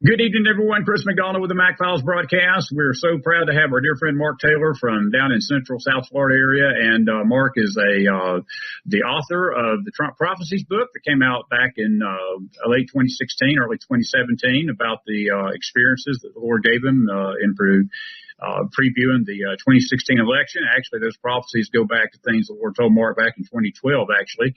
Good evening, everyone. Chris McDonald with the Mac Files broadcast. We're so proud to have our dear friend Mark Taylor from down in central South Florida area. And Mark is the author of the Trump Prophecies book that came out back in late 2016, early 2017 about the experiences that the Lord gave him in previewing the 2016 election. Actually, those prophecies go back to things the Lord told Mark back in 2012, actually.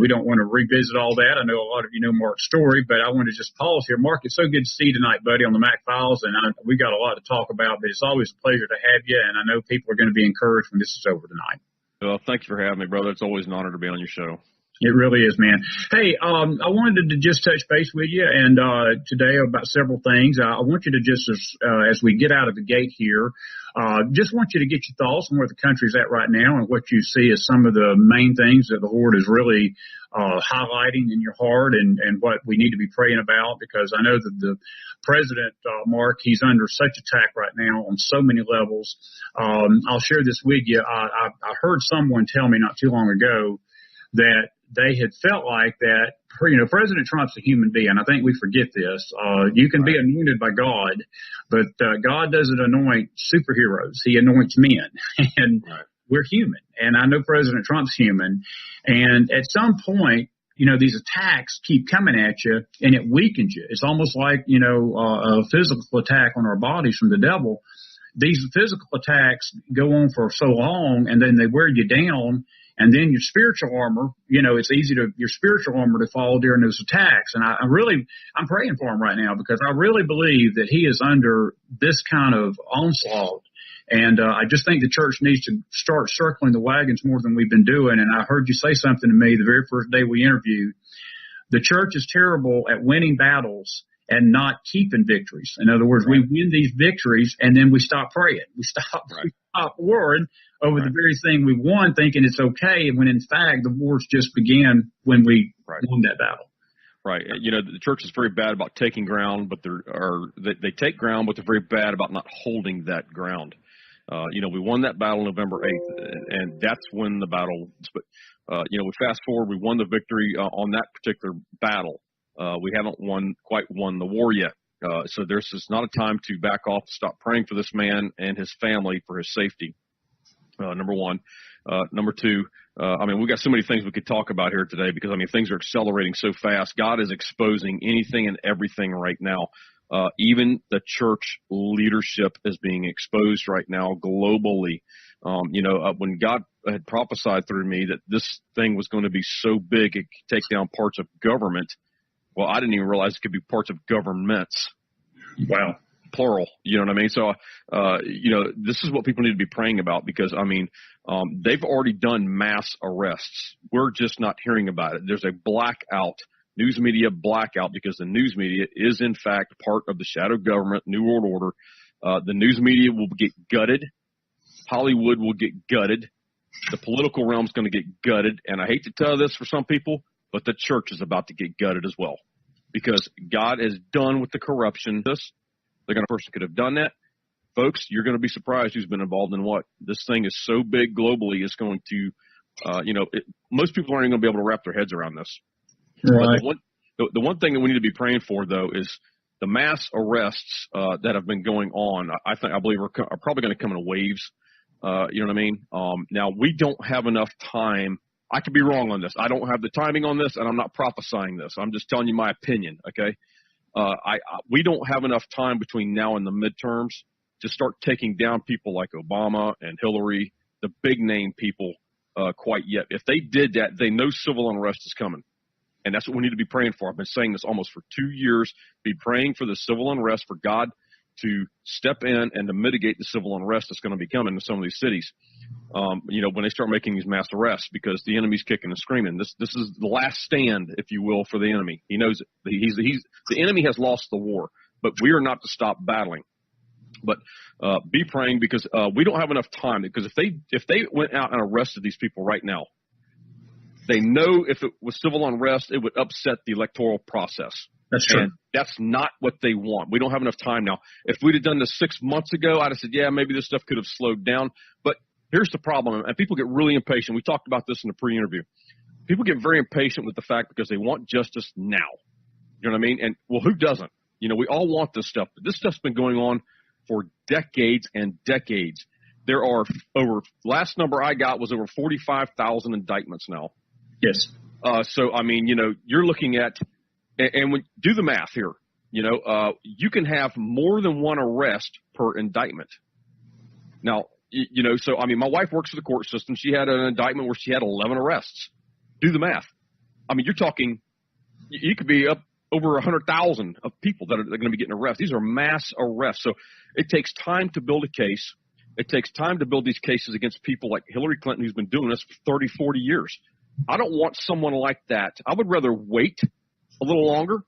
We don't want to revisit all that. I know a lot of you know Mark's story, but I want to just pause here. Mark, it's so good to see you tonight, buddy, on the Mac Files, and we got a lot to talk about, but it's always a pleasure to have you, and I know people are going to be encouraged when this is over tonight. Well, thank you for having me, brother. It's always an honor to be on your show. It really is, man. Hey, I wanted to just touch base with you and today about several things. I want you to just, as we get out of the gate here, just want you to get your thoughts on where the country's at right now and what you see as some of the main things that the Lord is really highlighting in your heart and what we need to be praying about, because I know that the president, Mark, he's under such attack right now on so many levels. I'll share this with you. I heard someone tell me not too long ago that they had felt like that, President Trump's a human being. I think we forget this. You can be anointed by God, but God doesn't anoint superheroes. He anoints men, and we're human. And I know President Trump's human. And at some point, these attacks keep coming at you, and it weakens you. It's almost like, a physical attack on our bodies from the devil. These physical attacks go on for so long, and then they wear you down. And then your spiritual armor, it's easy your spiritual armor to fall during those attacks. And I'm praying for him right now because I really believe that he is under this kind of onslaught. And I just think the church needs to start circling the wagons more than we've been doing. And I heard you say something to me the very first day we interviewed. The church is terrible at winning battles and not keeping victories. In other words, we win these victories and then we stop praying. We stop warring over the very thing we won, thinking it's okay, and when in fact the wars just began when we won that battle. Right. The church is very bad about taking ground, but they take ground, but they're very bad about not holding that ground. We won that battle November 8th, and that's when the battle. But we fast forward, we won the victory on that particular battle. We haven't quite won the war yet. So there's just not a time to back off, stop praying for this man and his family for his safety. Number one. Number two, we've got so many things we could talk about here today because, things are accelerating so fast. God is exposing anything and everything right now. Even the church leadership is being exposed right now globally. When God had prophesied through me that this thing was going to be so big it could take down parts of government, well, I didn't even realize it could be parts of governments. Wow. Plural, you know what I mean? So, this is what people need to be praying about because, they've already done mass arrests. We're just not hearing about it. There's a blackout, news media blackout, because the news media is, in fact, part of the shadow government, New World Order. The news media will get gutted. Hollywood will get gutted. The political realm's going to get gutted. And I hate to tell this for some people, but the church is about to get gutted as well because God is done with the corruption. The kind of person could have done that. Folks, you're going to be surprised who's been involved in what. This thing is so big globally, it's going to, most people aren't even going to be able to wrap their heads around this. Right. But the one thing that we need to be praying for, though, is the mass arrests that have been going on. I believe are probably going to come in waves. You know what I mean? Now, we don't have enough time. I could be wrong on this. I don't have the timing on this, and I'm not prophesying this. I'm just telling you my opinion, okay? We don't have enough time between now and the midterms to start taking down people like Obama and Hillary, the big name people, quite yet. If they did that, they know civil unrest is coming. And that's what we need to be praying for. I've been saying this almost for 2 years. Be praying for the civil unrest, for God to step in and to mitigate the civil unrest that's going to be coming in some of these cities. When they start making these mass arrests, because the enemy's kicking and screaming. This is the last stand, if you will, for the enemy. He knows it. The enemy has lost the war, but we are not to stop battling. But be praying because we don't have enough time. Because if they went out and arrested these people right now, they know if it was civil unrest, it would upset the electoral process. That's true. And that's not what they want. We don't have enough time now. If we'd have done this 6 months ago, I'd have said, yeah, maybe this stuff could have slowed down. But here's the problem, and people get really impatient. We talked about this in the pre-interview. People get very impatient with the fact because they want justice now. You know what I mean? And, well, who doesn't? We all want this stuff, but this stuff's been going on for decades and decades. There are last number I got was over 45,000 indictments now. Yes. So, I mean, you're looking at, and when do the math here, you can have more than one arrest per indictment. Now, so, I mean, my wife works for the court system. She had an indictment where she had 11 arrests. Do the math. I mean, you're talking, you could be up over 100,000 of people that are going to be getting arrested. These are mass arrests. So it takes time to build a case. It takes time to build these cases against people like Hillary Clinton, who's been doing this for 30, 40 years. I don't want someone like that. I would rather wait a little longer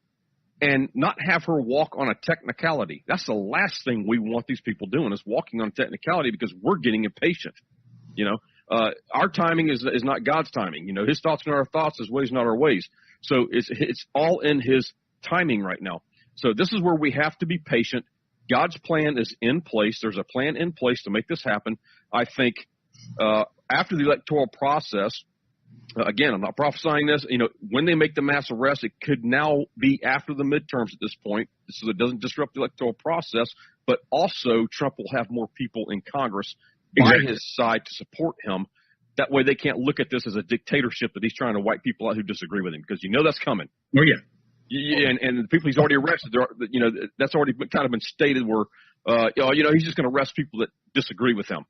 and not have her walk on a technicality. That's the last thing we want these people doing, is walking on a technicality, because we're getting impatient. Our timing is not God's timing. His thoughts are not our thoughts, his ways not our ways. So it's all in his timing right now. So this is where we have to be patient. God's plan is in place. There's a plan in place to make this happen. I think after the electoral process, again, I'm not prophesying this, when they make the mass arrest, it could now be after the midterms at this point, so it doesn't disrupt the electoral process, but also Trump will have more people in Congress by his side to support him. That way they can't look at this as a dictatorship that he's trying to wipe people out who disagree with him, because that's coming. Oh, yeah. And the people he's already arrested, that's already kind of been stated where, he's just going to arrest people that disagree with him.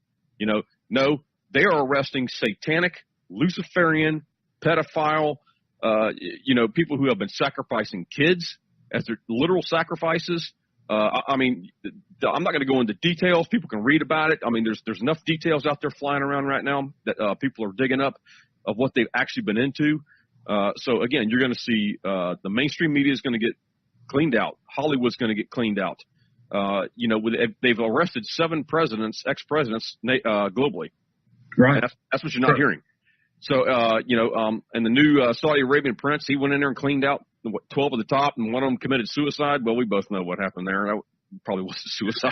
No, they are arresting satanic, Luciferian, pedophile, people who have been sacrificing kids as their literal sacrifices. I mean, I'm not going to go into details. People can read about it. I mean, there's enough details out there flying around right now that people are digging up of what they've actually been into. So again, you're going to see the mainstream media is going to get cleaned out. Hollywood's going to get cleaned out. They've arrested 7 ex-presidents globally. Right. That's what you're not hearing. So, and the new Saudi Arabian prince, he went in there and cleaned out 12 at the top, and one of them committed suicide. Well, we both know what happened there. That probably wasn't suicide.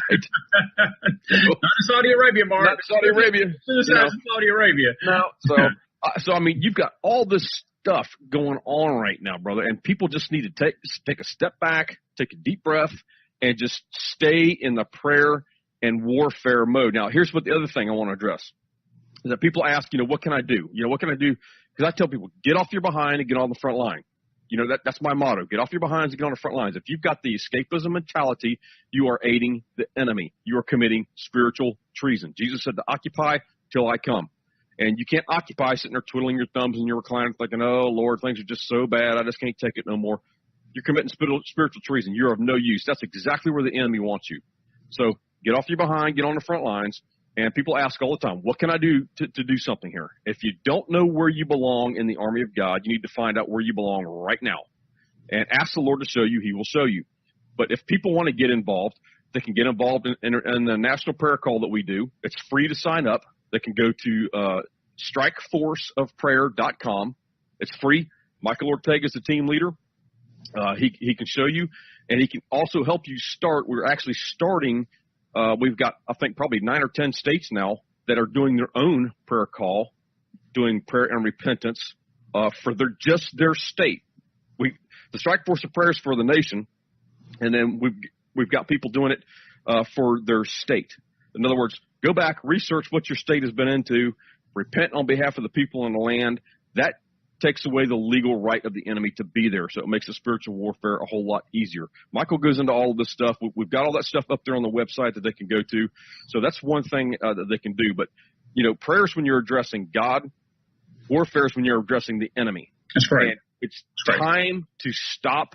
Not in Saudi Arabia, Mark. Not Saudi Arabia. Suicide in Saudi Arabia. No. So I mean, you've got all this stuff going on right now, brother, and people just need to take a step back, take a deep breath, and just stay in the prayer and warfare mode. Now, here's what the other thing I want to address. Is that people ask, what can I do? What can I do? Because I tell people, get off your behind and get on the front line. That's my motto. Get off your behinds and get on the front lines. If you've got the escapism mentality, you are aiding the enemy. You are committing spiritual treason. Jesus said to occupy till I come. And you can't occupy sitting there twiddling your thumbs in your recliner thinking, oh, Lord, things are just so bad, I just can't take it no more. You're committing spiritual treason. You're of no use. That's exactly where the enemy wants you. So get off your behind, get on the front lines. And people ask all the time, what can I do to do something here? If you don't know where you belong in the army of God, you need to find out where you belong right now. And ask the Lord to show you. He will show you. But if people want to get involved, they can get involved in the national prayer call that we do. It's free to sign up. They can go to strikeforceofprayer.com. It's free. Michael Ortega is the team leader. He can show you, and he can also help you start. We're actually starting. We've got, I think, probably 9 or 10 states now that are doing their own prayer call, doing prayer and repentance for their state. The Strike Force of Prayer is for the nation, and then we've got people doing it for their state. In other words, go back, research what your state has been into, repent on behalf of the people in the land. That takes away the legal right of the enemy to be there, so it makes the spiritual warfare a whole lot easier. Michael goes into all of this stuff. We've got all that stuff up there on the website that they can go to, so that's one thing that they can do. But, prayers when you're addressing God, warfare is when you're addressing the enemy. That's right. And it's time to stop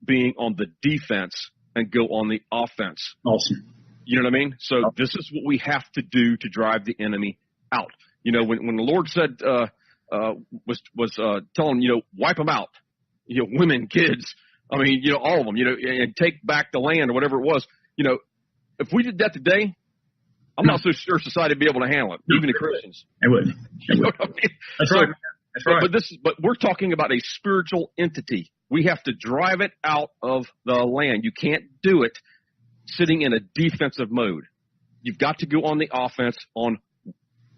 being on the defense and go on the offense. Awesome. You know what I mean? So this is what we have to do to drive the enemy out. When the Lord said, was telling wipe them out, women, kids, I mean, all of them, and take back the land or whatever it was. If we did that today, I'm not so sure society would be able to handle it, even the Christians. It wouldn't. What I mean? That's right. That's right. But we're talking about a spiritual entity. We have to drive it out of the land. You can't do it sitting in a defensive mode. You've got to go on the offense. On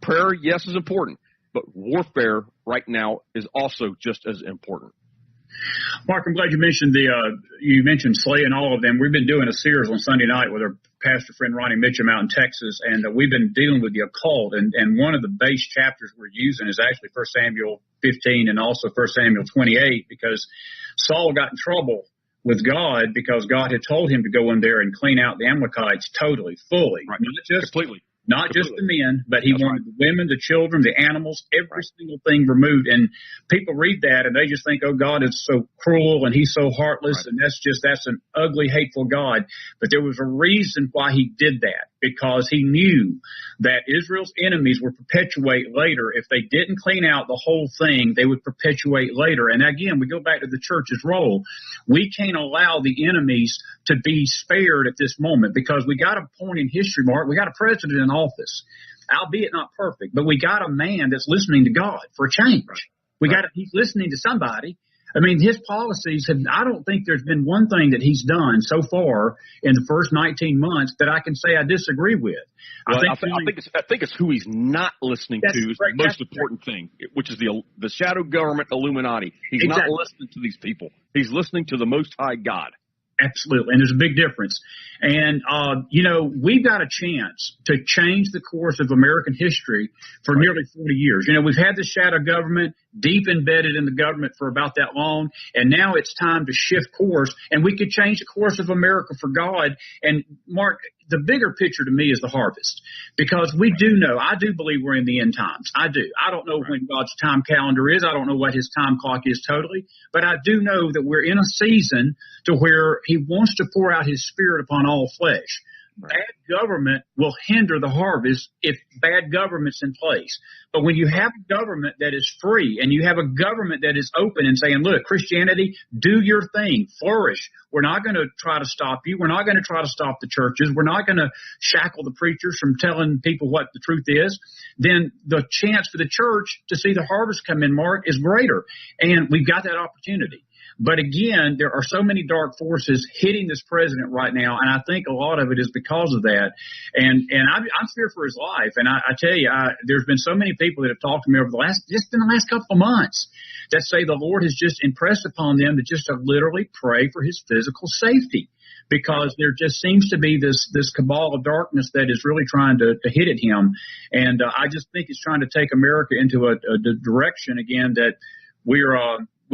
prayer, yes, is important, but warfare right now is also just as important. Mark, I'm glad you mentioned you mentioned Slay and all of them. We've been doing a series on Sunday night with our pastor friend Ronnie Mitchum out in Texas, and we've been dealing with the occult. And one of the base chapters we're using is actually 1 Samuel 15 and also 1 Samuel 28, because Saul got in trouble with God because God had told him to go in there and clean out the Amalekites totally, fully, right. not just completely. Not just the men, but he That's wanted right. the women, the children, the animals, every single thing removed. And people read that and they just think, oh, God is so cruel and he's so heartless. Right. And that's an ugly, hateful God. But there was a reason why he did that, because he knew that Israel's enemies would perpetuate later. If they didn't clean out the whole thing, they would perpetuate later. And again, we go back to the church's role. We can't allow the enemies to be spared at this moment, because we got a point in history, Mark. We got a president in office, albeit not perfect, but we got a man that's listening to God for a change. Right. He's listening to somebody. I mean, his policies I don't think there's been one thing that he's done so far in the first 19 months that I can say I disagree with. Well, I think it's who he's not listening to is the most important thing, which is the shadow government Illuminati. He's not listening to these people. He's listening to the Most High God. Absolutely. And there's a big difference. And, we've got a chance to change the course of American history for nearly 40 years. We've had the shadow government deep embedded in the government for about that long. And now it's time to shift course, and we could change the course of America for God. And Mark, the bigger picture to me is the harvest, because we do know, I do believe we're in the end times. I do. I don't know when God's time calendar is. I don't know what his time clock is totally, but I do know that we're in a season to where he wants to pour out his spirit upon all flesh. Bad government will hinder the harvest if bad government's in place. But when you have a government that is free and you have a government that is open and saying, look, Christianity, do your thing, flourish. We're not going to try to stop you. We're not going to try to stop the churches. We're not going to shackle the preachers from telling people what the truth is. Then the chance for the church to see the harvest come in, Mark, is greater. And we've got that opportunity. But again, there are so many dark forces hitting this president right now, and I think a lot of it is because of that. And I'm feared for his life. And I tell you, there's been so many people that have talked to me over the last couple of months that say the Lord has just impressed upon them to literally pray for his physical safety, because there just seems to be this cabal of darkness that is really trying to hit at him. And I just think it's trying to take America into a direction again that we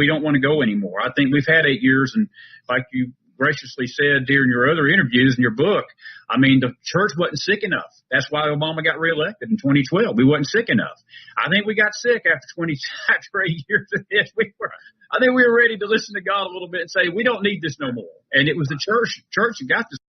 don't want to go anymore. I think we've had 8 years, and like you graciously said during your other interviews in your book, I mean, the church wasn't sick enough. That's why Obama got reelected in 2012. We wasn't sick enough. I think we got sick after 8 years of this. I think we were ready to listen to God a little bit and say, we don't need this no more. And it was the church that got this